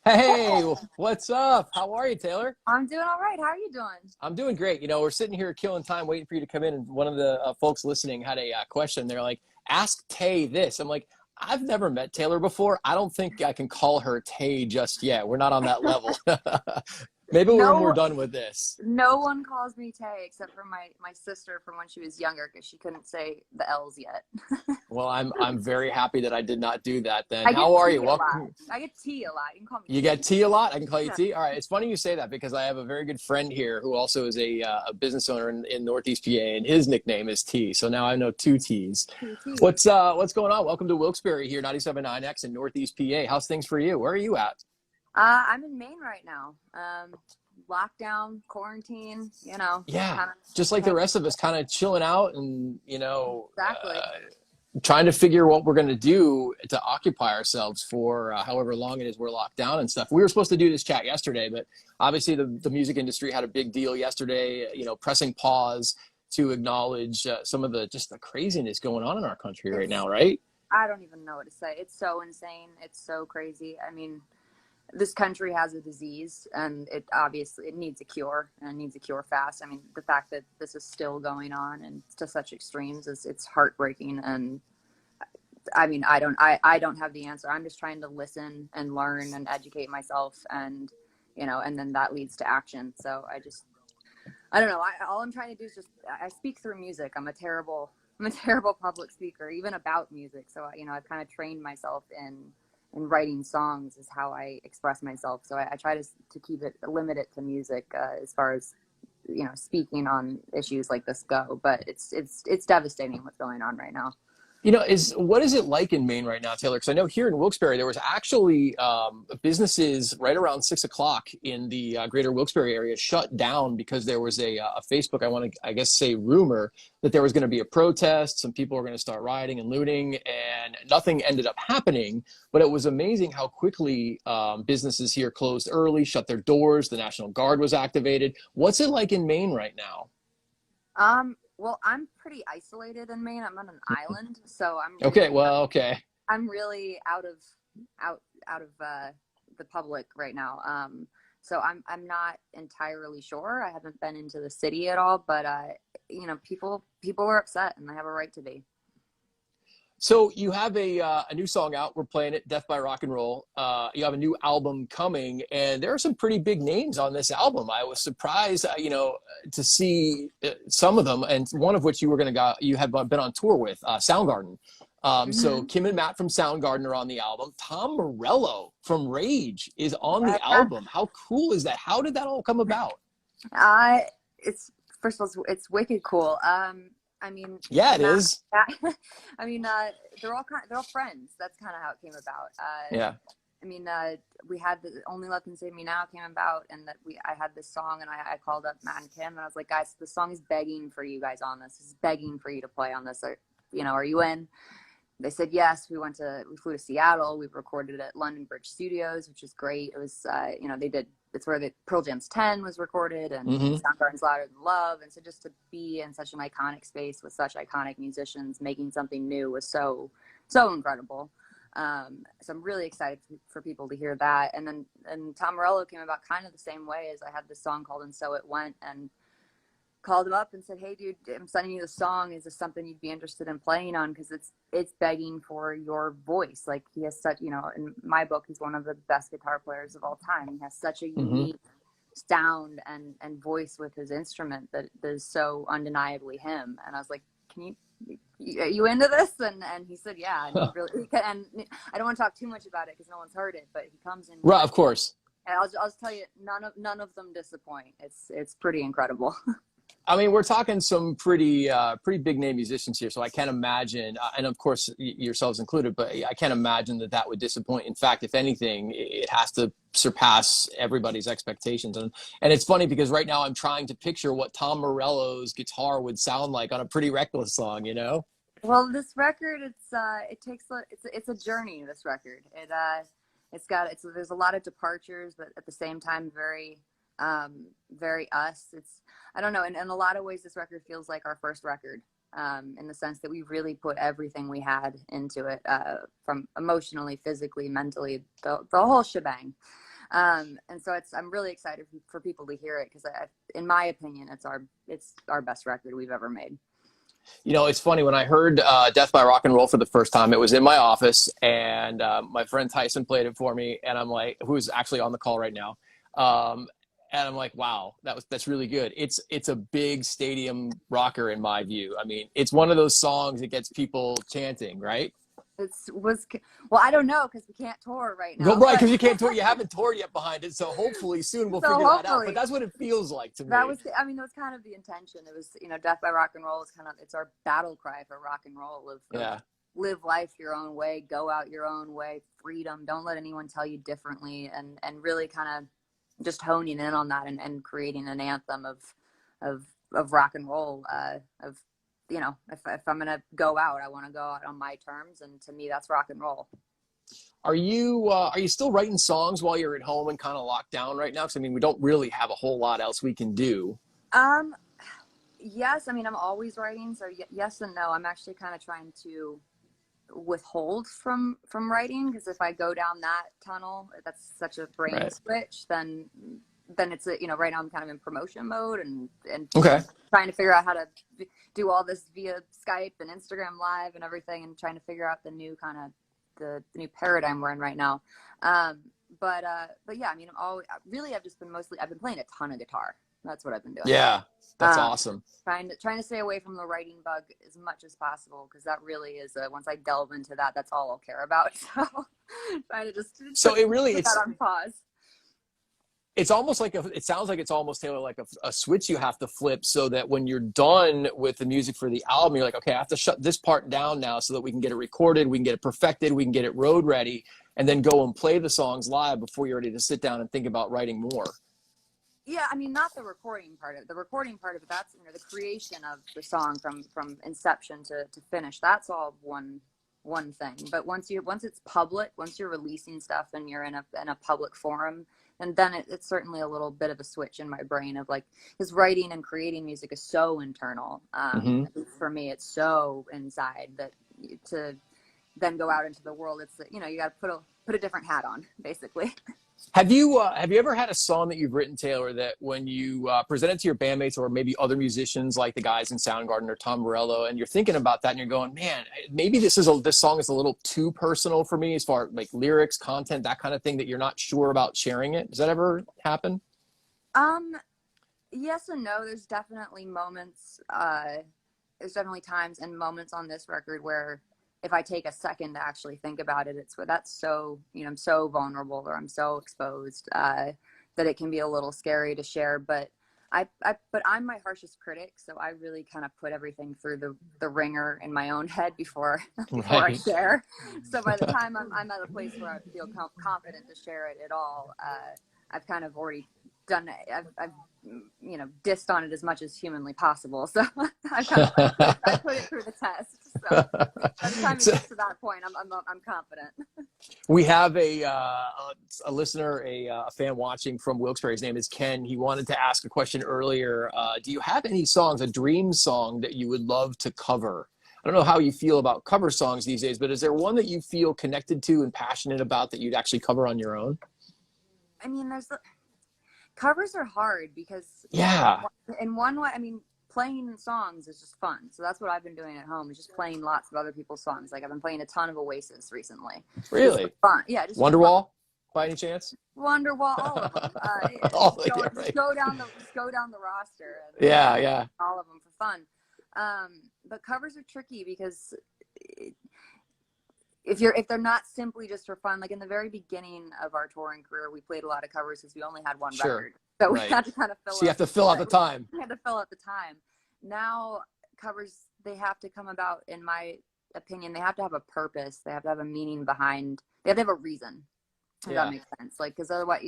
Hey, what's up? How are you, Taylor? I'm doing all right. How are you doing? I'm doing great. We're sitting here killing time waiting for you to come in. And one of the folks listening had a question. They're like, ask Tay this. I'm like, I've never met Taylor before. I don't think I can call her Tay just yet. We're not on that level. Maybe when we're No, done with this. no one calls me Tay except for my sister from when she was younger because she couldn't say the L's yet. Well, I'm very happy that I did not do that then. I get How are you? T a lot. Welcome. I get T a lot. You can call me You get T. T a lot? I can call you Yeah, T? All right. It's funny you say that because I have a very good friend here who also is a business owner in Northeast PA, and his nickname is T. So now I know two T's. T T. What's going on? Welcome to Wilkes-Barre here, 97.9X in Northeast PA. How's things for you? Where are you at? I'm in Maine right now. Lockdown, quarantine. Yeah, Kind just of like the hang. rest of us, kind of chilling out and Exactly. trying to figure what we're going to do to occupy ourselves for however long it is we're locked down and stuff. We were supposed to do this chat yesterday, but obviously the music industry had a big deal yesterday, pressing pause to acknowledge some of the craziness going on in our country right It's now, right? I don't even know what to say. It's so insane. It's so crazy. I mean, this country has a disease and it needs a cure and it needs a cure fast. I mean, the fact that this is still going on and to such extremes is it's heartbreaking. And I mean, I don't have the answer. I'm just trying to listen and learn and educate myself, and and then that leads to action. So I don't know. All I'm trying to do is I speak through music. I'm a terrible public speaker, even about music. So I've kind of trained myself in writing songs is how I express myself. So I try to keep it limited to music as far as speaking on issues like this go. But it's devastating what's going on right now. Is what is it like in Maine right now, Taylor? Because I know here in Wilkes-Barre there was actually businesses right around 6 o'clock in the greater Wilkes-Barre area shut down because there was a Facebook, I guess say rumor that there was going to be a protest, some people were going to start rioting and looting, and nothing ended up happening. But it was amazing how quickly businesses here closed early, shut their doors. The National Guard was activated. What's it like in Maine right now? Well, I'm pretty isolated in Maine. I'm on an island, so Okay, well, okay. I'm really out of the public right now. So I'm not entirely sure. I haven't been into the city at all, but people were upset, and they have a right to be. So you have a new song out. We're playing it, "Death by Rock and Roll." You have a new album coming, and there are some pretty big names on this album. I was surprised, to see some of them, and one of which you had been on tour with, Soundgarden. So Mm-hmm. Kim and Matt from Soundgarden are on the album. Tom Morello from Rage is on the Yeah. album. How cool is that? How did that all come about? It's first of all, it's wicked cool. I mean, Yeah, it Matt, is. I mean, they're all friends. That's kind of how it came about. Yeah. I mean, we had the Only Love Can Save Me Now came about, and I had this song, and I called up Matt and Kim, and I was like, guys, the song is begging for you guys on this. It's begging for you to play on this. Are you in? They said yes. We flew to Seattle. We recorded at London Bridge Studios, which is great. It was, it's where the Pearl Jam's 10 was recorded, and Hmm. Soundgarden's Louder Than Love. And so just to be in such an iconic space with such iconic musicians making something new was so, so incredible. So I'm really excited for people to hear that. And Tom Morello came about kind of the same way as I had this song called And So It Went, and called him up and said, hey dude, I'm sending you the song, is this something you'd be interested in playing on, because it's begging for your voice. Like, he has such, in my book, he's one of the best guitar players of all time. He has such a Hmm. unique sound and voice with his instrument that is so undeniably him. And I was like, can you into this? And he said yeah, and and I don't want to talk too much about it because no one's heard it, but he comes in Right, here, of course. and I'll just tell you, none of them disappoint. It's pretty incredible. I mean, we're talking some pretty big name musicians here, so I can't imagine, and of course yourselves included, but I can't imagine that would disappoint. In fact, if anything, it has to surpass everybody's expectations. And it's funny because right now I'm trying to picture what Tom Morello's guitar would sound like on a Pretty Reckless song, you know? Well, this record, it's a journey. This record, there's a lot of departures, but at the same time, very us. I don't know. In a lot of ways, this record feels like our first record, in the sense that we really put everything we had into it, from emotionally, physically, mentally, the whole shebang. And so I'm really excited for people to hear it, because in my opinion, it's our best record we've ever made. You know, it's funny when I heard Death by Rock and Roll for the first time, it was in my office, and my friend Tyson played it for me, and I'm like, who's actually on the call right now. And I'm like, wow, that's really good. It's a big stadium rocker in my view. I mean, it's one of those songs that gets people chanting, right? Well, I don't know, because we can't tour right Well, now, right, but because you can't tour, you haven't toured yet behind it, so hopefully soon we'll so figure that out. But hopefully that's what it feels like to that me. was, I mean, that was kind of the intention. It was, Death by Rock and Roll is kind of, it's our battle cry for rock and roll of Yeah. live life your own way, go out your own way, freedom. Don't let anyone tell you differently, and really kind of just honing in on that, and creating an anthem of rock and roll. Of if I'm gonna go out, I want to go out on my terms, and to me, that's rock and roll. Are you still writing songs while you're at home and kind of locked down right now? Because I mean, we don't really have a whole lot else we can do. Um, yes, I mean, I'm always writing, so yes and no. I'm actually kind of trying to withhold from writing, because if I go down that tunnel, that's such a brain Right. switch, then it's right now I'm kind of in promotion mode, and Okay. trying to figure out how to do all this via Skype and Instagram Live and everything, and trying to figure out the new kind of the new paradigm we're in right now. But yeah, I mean, I've been playing a ton of guitar. That's what I've been doing. Yeah, that's um, awesome. trying to stay away from the writing bug as much as possible, because that really is once I delve into that, that's all I'll care about. So trying to just So it really put that on pause. it's almost like it sounds like it's almost, Taylor, like a switch you have to flip, so that when you're done with the music for the album, you're like, okay, I have to shut this part down now so that we can get it recorded, we can get it perfected, we can get it road ready, and then go and play the songs live before you're ready to sit down and think about writing more. Yeah, I mean, not the recording part of it. The recording part of it, that's the creation of the song from inception to finish. That's all one thing. But once it's public, once you're releasing stuff and you're in a public forum, and then it's certainly a little bit of a switch in my brain of like, because writing and creating music is so internal. Mm-hmm. For me, it's so inside that to then go out into the world, it's you got to put a different hat on, basically. Have you ever had a song that you've written, Taylor, that when you present it to your bandmates or maybe other musicians like the guys in Soundgarden or Tom Morello, and you're thinking about that and you're going, man, maybe this song is a little too personal for me as far as like lyrics, content, that kind of thing, that you're not sure about sharing it? Does that ever happen? Yes and no. There's definitely moments. There's definitely times and moments on this record where, if I take a second to actually think about it, it's where that's so, I'm so vulnerable, or I'm so exposed, that it can be a little scary to share. But but I'm my harshest critic, so I really kind of put everything through the ringer in my own head before I Right. share. So by the time I'm at a place where I feel confident to share it at all, I've kind of already done it. I've dissed on it as much as humanly possible. So I kind of I put it through the test. So by the time it So, gets to that point, I'm confident. we have a listener, a fan watching from Wilkes-Barre. His name is Ken. He wanted to ask a question earlier. Do you have any songs, a dream song that you would love to cover? I don't know how you feel about cover songs these days, but is there one that you feel connected to and passionate about that you'd actually cover on your own? I mean, covers are hard, because Yeah. in one way, I mean, playing songs is just fun. So that's what I've been doing at home, is just playing lots of other people's songs. Like I've been playing a ton of Oasis recently. Really? Just fun. Yeah, just for fun. Wonderwall, by any chance? Wonderwall, all of them. Yeah, right. Just go down the roster. Yeah, yeah. All of them for fun. But covers are tricky, because if they're not simply just for fun, like in the very beginning of our touring career, we played a lot of covers because we only had one Sure. record, so we Right. had to kind of So you have to fill out the time. We had to fill out the time. Now covers, they have to come about, in my opinion, they have to have a purpose. They have to have a meaning behind. They have to have a reason. If that makes sense. Like, because otherwise,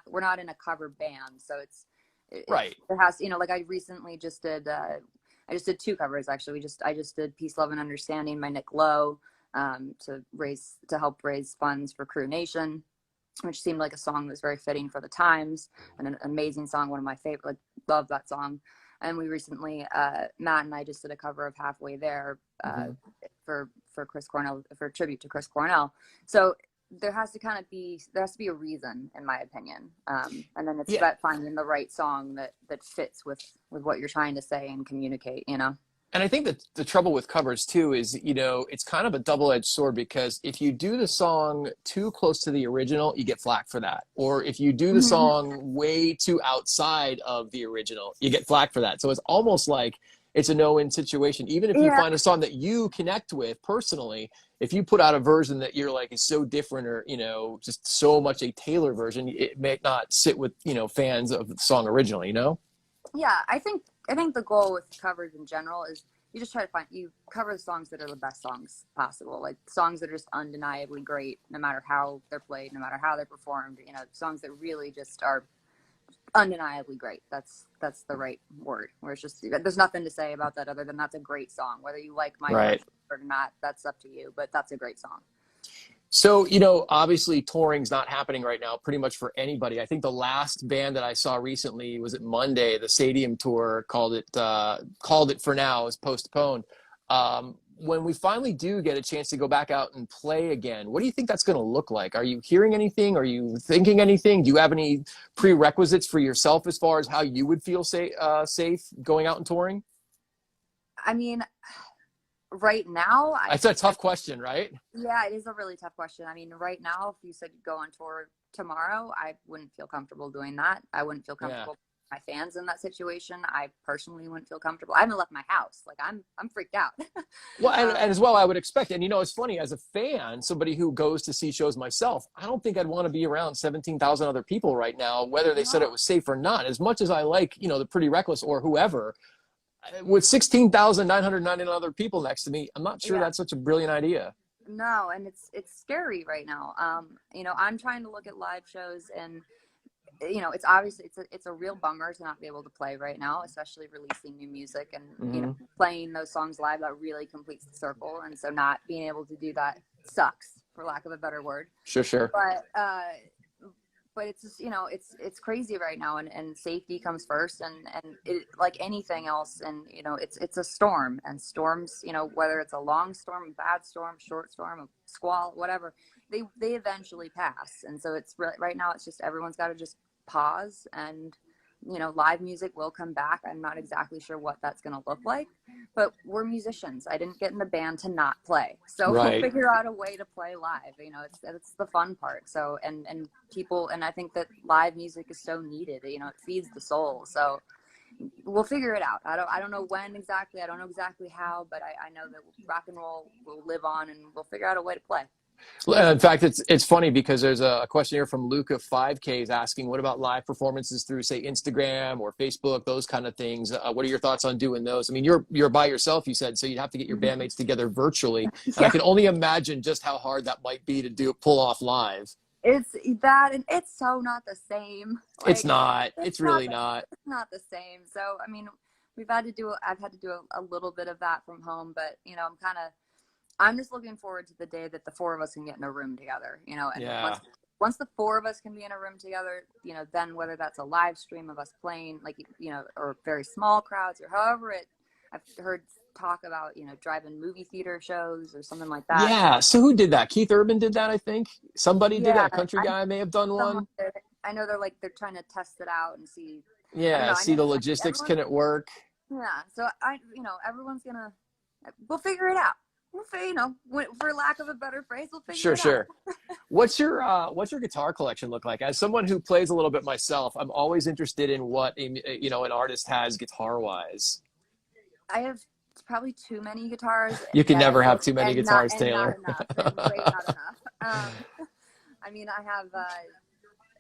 we're not in a cover band, so Right. It has, like I recently just did. I just did two covers actually. I just did "Peace, Love, and Understanding" by Nick Lowe, to help raise funds for Crew Nation, which seemed like a song that was very fitting for the times, and an amazing song, one of my favorite. Like, love that song. And we recently, Matt and I just did a cover of "Halfway There" for Chris Cornell, for tribute to Chris Cornell. So there has to be a reason, in my opinion. And then it's Yeah. about finding the right song that fits with what you're trying to say and communicate, you know? And I think that the trouble with covers too is, it's kind of a double-edged sword, because if you do the song too close to the original, you get flack for that. Or if you do the song way too outside of the original, you get flack for that. So it's almost like it's a no-win situation. Even if you Yeah. find a song that you connect with personally, if you put out a version that you're like is so different, or, just so much a tailored version, it may not sit with, fans of the song originally. Yeah, I think the goal with covers in general is you just try to you cover the songs that are the best songs possible, like songs that are just undeniably great, no matter how they're played, no matter how they're performed. Songs that really just are undeniably great. That's the right word. Where it's just there's nothing to say about that other than that's a great song. Whether you like my Right. version or not, that's up to you. But that's a great song. So, obviously touring's not happening right now pretty much for anybody. I think the last band that I saw recently was at Monday, the Stadium Tour called it for now, is postponed. When we finally do get a chance to go back out and play again, what do you think that's going to look like? Are you hearing anything? Are you thinking anything? Do you have any prerequisites for yourself as far as how you would feel safe going out and touring? I mean, right now, That's a tough question, right? yeah, it is a really tough question. I mean, right now, if you said you go on tour tomorrow, I wouldn't feel comfortable doing that. I wouldn't feel comfortable with my fans in that situation. I personally wouldn't feel comfortable. I haven't left my house. Like I'm freaked out. Well, and as well, I would expect. And it's funny, as a fan, somebody who goes to see shows myself, I don't think I'd want to be around 17,000 other people right now, whether they said it was safe or not. As much as I like, the Pretty Reckless or whoever, with 16,999 other people next to me, I'm not sure that's such a brilliant idea. No, and it's scary right now. I'm trying to look at live shows, and it's obviously it's a real bummer to not be able to play right now, especially releasing new music and playing those songs live. That really completes the circle, and so not being able to do that sucks, for lack of a better word. Sure. But it's just, it's crazy right now, and safety comes first, and it, like anything else, and it's a storm, and storms, whether it's a long storm, a bad storm, short storm, a squall, whatever, they eventually pass. And so it's right now it's just everyone's got to just pause, and live music will come back. I'm not exactly sure what that's going to look like, but we're musicians. I didn't get in the band to not play, so we'll figure out a way to play live. It's the fun part. So and people, and I think that live music is so needed. It feeds the soul. So we'll figure it out. I don't know when exactly. I don't know exactly how, but I know that rock and roll will live on, and we'll figure out a way to play. In fact, it's funny because there's a question here from Luca 5K is asking, what about live performances through, say, Instagram or Facebook, those kind of things? What are your thoughts on doing those? I mean, you're by yourself, you said, so you'd have to get your bandmates together virtually. And I can only imagine just how hard that might be to pull off live. It's that, and it's so not the same. Like, it's not. It's really not. It's not the same. So, I mean, I've had to do a little bit of that from home, but, I'm just looking forward to the day that the four of us can get in a room together, and once the four of us can be in a room together, then whether that's a live stream of us playing, like, or very small crowds, or however I've heard talk about, driving movie theater shows or something like that. Yeah. So who did that? Keith Urban did that, I think. Somebody did that. A country guy may have done one. I know they're trying to test it out and see. Yeah. See the logistics. Can it work? Yeah. So everyone's we'll figure it out. For lack of a better phrase, we'll figure it out. Sure. What's your guitar collection look like? As someone who plays a little bit myself, I'm always interested in what an artist has guitar wise. I have probably too many guitars. You can never have too many guitars, Taylor. Not enough. Not enough. I mean, I have.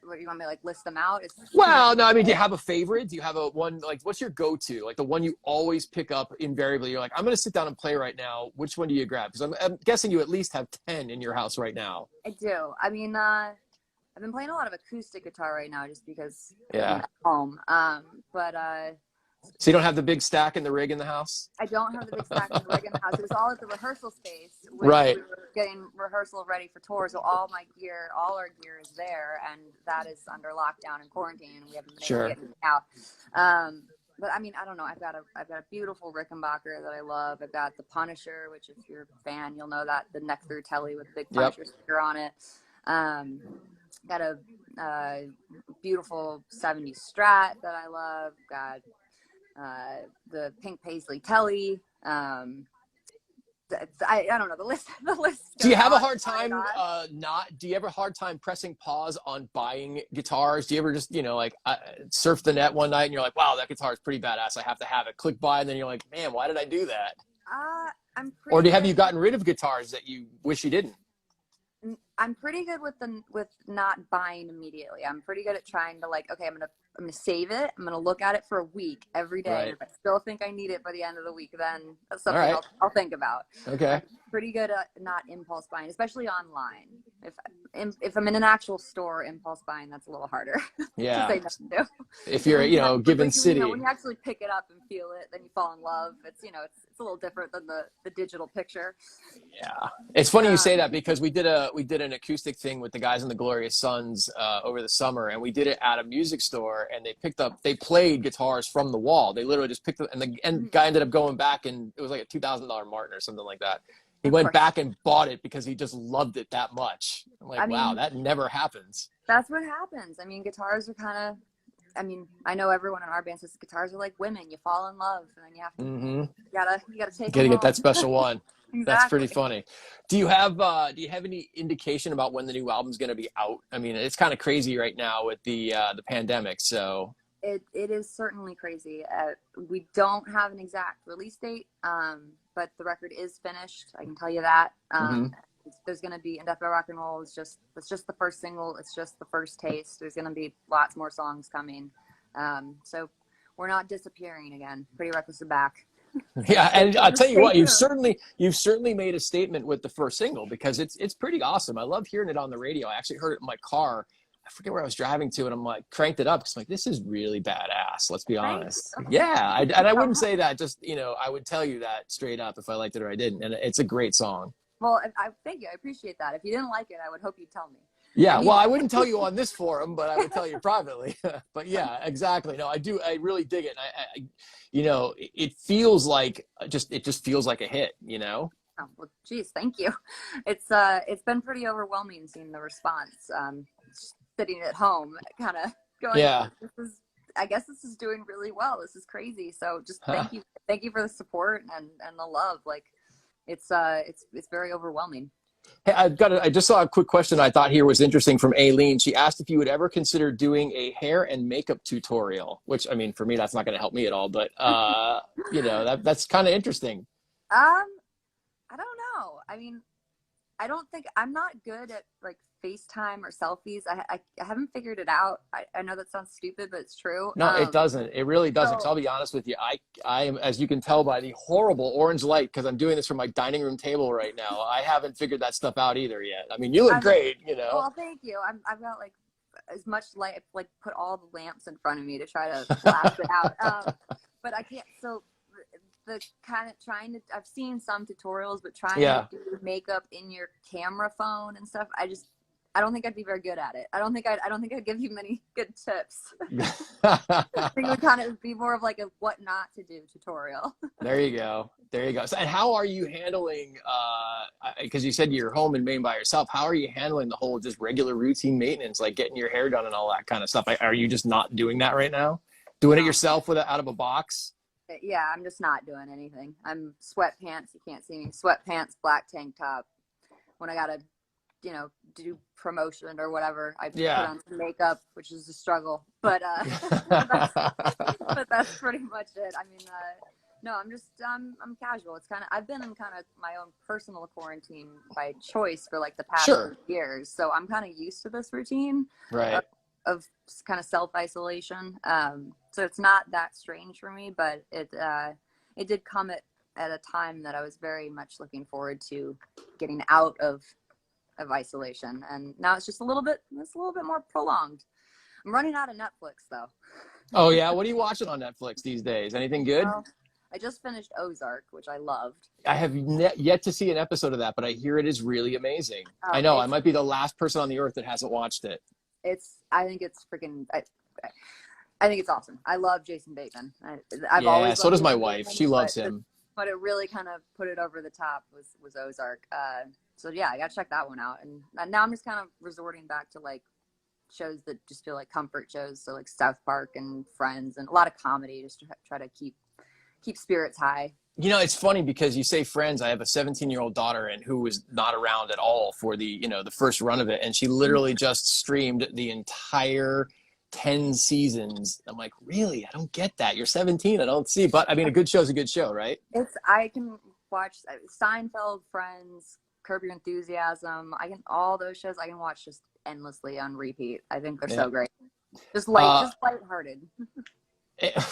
What, you want me to list them out? Well, no, I mean, do you have a favorite? Do you have a one, what's your go-to? Like the one you always pick up invariably? You're like, I'm going to sit down and play right now. Which one do you grab? Because I'm guessing you at least have 10 in your house right now. I do. I mean, I've been playing a lot of acoustic guitar right now just because I'm at home. So you don't have the big stack in the rig in the house? I don't have the big stack in the rig in the house. It was all at the rehearsal space. Right. We were getting rehearsal ready for tour, so all our gear is there, and that is under lockdown and quarantine, and we haven't been able to get it out. But I mean, I don't know. I've got a beautiful Rickenbacker that I love. I've got the Punisher, which if you're a fan, you'll know that, the neck through telly with the big Punisher sticker on it. Um, got a beautiful 70s Strat that I love. Got the pink paisley Telly. I don't know, the list Do you goes have a on hard and on and time on. do you ever have a hard time pressing pause on buying guitars? Do you ever just, like surf the net one night and you're like, wow, that guitar is pretty badass, I have to have it. Click buy, and then you're like, man, why did I do that? I'm Or pretty have you good. gotten rid of guitars that you wish you didn't? I'm pretty good with not buying immediately. I'm pretty good at trying to, like, okay, I'm gonna save it. I'm gonna look at it for a week every day, and Right. if I still think I need it by the end of the week, then that's All something right. I'll think about. Okay. I'm pretty good at not impulse buying, especially online. If I'm in an actual store, impulse buying, that's a little harder to Yeah. say no to. If Because you're, when you given actually, city. when you actually pick it up and feel it, then you fall in love. It's a little different than the digital picture. Yeah, it's funny you say Um, that, because we did an acoustic thing with the guys in the Glorious Sons over the summer, and we did it at a music store, and they played guitars from the wall. They literally just picked them, and the guy ended up going back, and it was like a $2,000 Martin or something like that. He of went course. back and bought it because he just loved it that much. I'm like, I wow, mean, that never happens. that's what happens. I mean, guitars are kind of, I mean, I know everyone in our band says guitars are like women. You fall in love, and then you have to, Mm-hmm. you gotta take Got them to get home. that special one. That's pretty Exactly. funny. Do you have any indication about when the new album's going to be out? I mean, it's kind of crazy right now with the pandemic. So It is certainly crazy. We don't have an exact release date, but the record is finished. I can tell you that. mhm. There's going to be Indefinite Rock and Roll. It's just the first single. It's just the first taste. There's going to be lots more songs coming. So we're not disappearing again. Pretty Reckless are back. Yeah, and I'll tell you Stay what, tuned. you've certainly made a statement with the first single, because it's pretty awesome. I love hearing it on the radio. I actually heard it in my car. I forget where I was driving to, and I'm like cranked it up because I'm like, this is really badass. Let's be Thank honest. you. Yeah, and I wouldn't say that just, I would tell you that straight up if I liked it or I didn't. And it's a great song. Well, I thank you. I appreciate that. If you didn't like it, I would hope you'd tell me. I Yeah, well, need I it. wouldn't tell you on this forum, but I would tell you privately. But yeah, exactly. No, I do. I really dig it. And it feels like it just feels like a hit. Oh, well, geez, thank you. It's been pretty overwhelming seeing the response. Sitting at home, kind of going, Yeah. I guess this is doing really well. This is crazy. So just thank you for the support and the love. Like, it's very overwhelming. Hey, I just saw a quick question I thought here was interesting from Aileen. She asked if you would ever consider doing a hair and makeup tutorial, which, I mean, for me, that's not going to help me at all, but that's kind of interesting. I don't know. I mean, I'm not good at like FaceTime or selfies. I haven't figured it out. I know that sounds stupid, but it's true. No, it doesn't. It really doesn't. Because So I'll be honest with you, I am, as you can tell by the horrible orange light, because I'm doing this from my dining room table right now. I haven't figured that stuff out either yet. I mean, you look great. well, thank you. I've got like as much light, like put all the lamps in front of me to try to blast it out. But I can't. So the kind of trying to, I've seen some tutorials, but trying Yeah. to do makeup in your camera phone and stuff, I don't think I'd be very good at it. I don't think I'd give you many good tips. I think it would kind of be more of like a what not to do tutorial. There you go. There you go. So, and how are you handling, because you said you're home in Maine by yourself, how are you handling the whole just regular routine maintenance, like getting your hair done and all that kind of stuff? Are you just not doing that right now? Doing it yourself out of a box? Yeah, I'm just not doing anything. I'm sweatpants. You can't see me. Sweatpants, black tank top. When I gotta, do promotion or whatever, I put on some makeup, which is a struggle. But that's pretty much it. I mean, no, I'm casual. It's I've been in kind of my own personal quarantine by choice for like the past 2 years, so I'm kind of used to this routine. Right. Of kind of self-isolation. So it's not that strange for me, but it did come at a time that I was very much looking forward to getting out of isolation. And now it's a little bit more prolonged. I'm running out of Netflix though. Oh yeah. What are you watching on Netflix these days? Anything good? Well, I just finished Ozark, which I loved. I have yet to see an episode of that, but I hear it is really amazing. I know I might be the last person on the earth that hasn't watched it. I think it's freaking. I think it's awesome. I love Jason Bateman. I've Yeah, always so does my Jason wife. Bateman, She loves him. But it really kind of put it over the top was Ozark. So yeah, I gotta check that one out. And now I'm just kind of resorting back to like shows that just feel like comfort shows. So like South Park and Friends and a lot of comedy, just to try to keep spirits high. You know, it's funny because you say Friends. I have a 17-year-old daughter and who was not around at all for the, the first run of it. And she literally just streamed the entire 10 seasons. I'm like, really? I don't get that. You're 17. I don't see. But I mean, a good show's a good show, right? I can watch Seinfeld, Friends, Curb Your Enthusiasm. All those shows I can watch just endlessly on repeat. I think they're so great. Just lighthearted.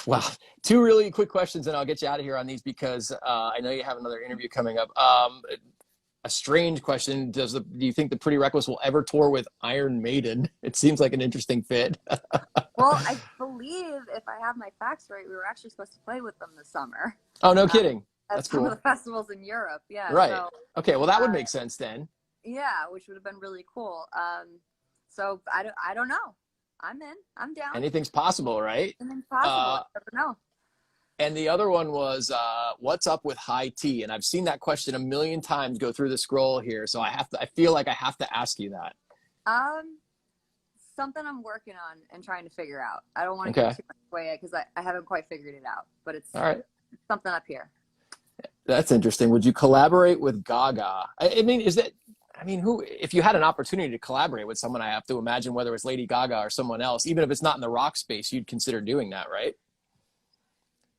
Well, two really quick questions, and I'll get you out of here on these because I know you have another interview coming up. A strange question: do you think the Pretty Reckless will ever tour with Iron Maiden? It seems like an interesting fit. Well, I believe if I have my facts right, we were actually supposed to play with them this summer. Oh, no kidding! That's some cool. of the festivals in Europe, yeah. Right. So, okay. Well, that would make sense then. Yeah, which would have been really cool. So I don't know. I'm in. I'm down. Anything's possible, right? Anything's possible. I never know. And the other one was, what's up with high tea? And I've seen that question a million times go through the scroll here, so I feel like I have to ask you that. Something I'm working on and trying to figure out. I don't want to get too much away because I haven't quite figured it out, but it's all right. It's something up here. That's interesting. Would you collaborate with Gaga? I mean, who, if you had an opportunity to collaborate with someone, I have to imagine whether it's Lady Gaga or someone else, even if it's not in the rock space, you'd consider doing that, right?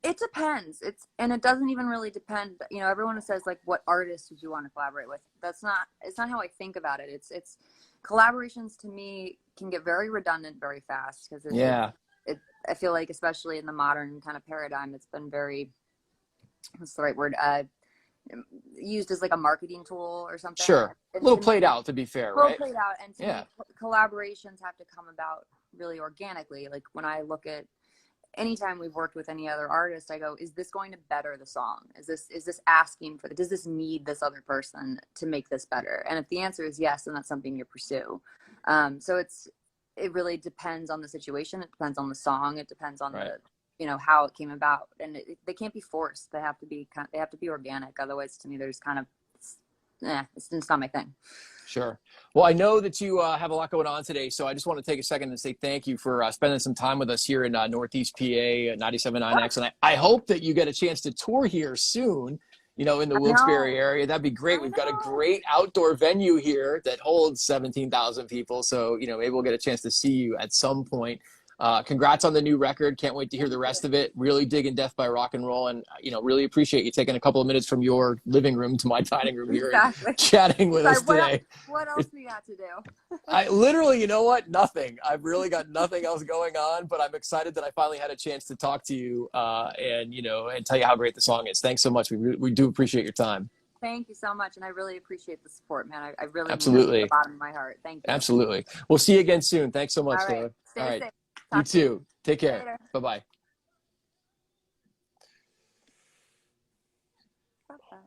It depends. And it doesn't even really depend. You know, everyone says like, what artist would you want to collaborate with? It's not how I think about it. It's collaborations to me can get very redundant very fast because I feel like, especially in the modern kind of paradigm, it's been very, what's the right word? Used as like a marketing tool or something. Sure. A little played out, to be fair, right? A little played out. And to me, collaborations have to come about really organically. Like when I look at anytime we've worked with any other artist, I go, is this going to better the song? Is this asking for does this need this other person to make this better? And if the answer is yes, then that's something you pursue. So it really depends on the situation. It depends on the song. It depends on how it came about, and they can't be forced. They have to be organic. Otherwise, to me, there's kind of, it's not my thing. Sure. Well, I know that you have a lot going on today, so I just want to take a second and say thank you for spending some time with us here in Northeast PA, 97.9X, and I hope that you get a chance to tour here soon. In the Wilkes-Barre area. That'd be great. We've got a great outdoor venue here that holds 17,000 people. So, maybe we'll get a chance to see you at some point. Congrats on the new record. Can't wait to hear the rest of it. Really digging Death by Rock and Roll, and really appreciate you taking a couple of minutes from your living room to my dining room here and chatting with us today. What else do you got to do? I literally, you know what? Nothing. I've really got nothing else going on, but I'm excited that I finally had a chance to talk to you and tell you how great the song is. Thanks so much. We do appreciate your time. Thank you so much, and I really appreciate the support, man. I really absolutely mean it from the bottom of my heart. Thank you. Absolutely. We'll see you again soon. Thanks so much, Taylor. Stay safe. You too. Take care. Bye-bye. Bye-bye.